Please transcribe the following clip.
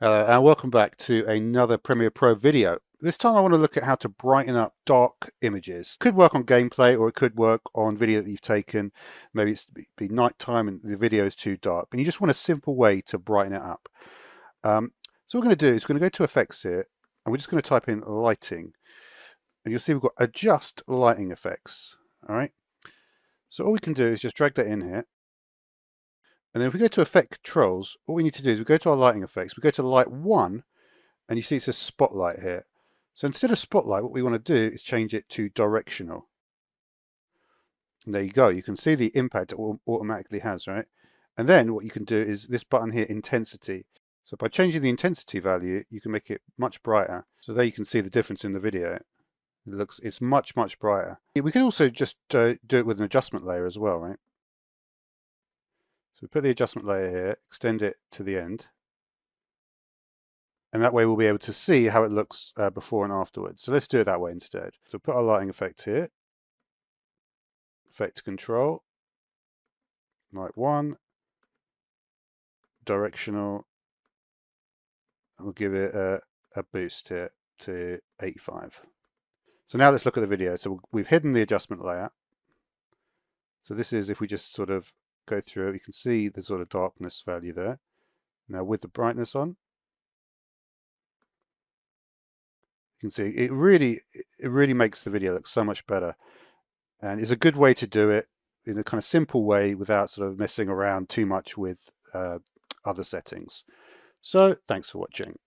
Hello and welcome back to another Premiere Pro video. This time I want to look at how to brighten up dark images. It could work on gameplay or it could work on video that you've taken. Maybe it's be nighttime and the video is too dark and you just want a simple way to brighten it up. So what we're going to do is we're going to go to effects here and we're just going to type in lighting. And you'll see we've got adjust lighting effects. All right. So all we can do is just drag that in here. And then if we go to effect controls, what we need to do is we go to our lighting effects, we go to light 1, and you see it says spotlight here. So instead of spotlight, what we want to do is change it to directional. And there you go. You can see the impact it automatically has, right? And then what you can do is this button here, intensity. So by changing the intensity value, you can make it much brighter. So there you can see the difference in the video. It's much, much brighter. We can also just do it with an adjustment layer as well, right? So we put the adjustment layer here, extend it to the end. And that way we'll be able to see how it looks before and afterwards. So let's do it that way instead. So put our lighting effect here. Effect control. Light 1. Directional. And we'll give it a boost here to 85. So now let's look at the video. So we've hidden the adjustment layer. So this is if we just sort of go through it, you can see the sort of darkness value there. Now with the brightness on, you can see it really makes the video look so much better, and it's a good way to do it in a kind of simple way without sort of messing around too much with other settings. So thanks for watching.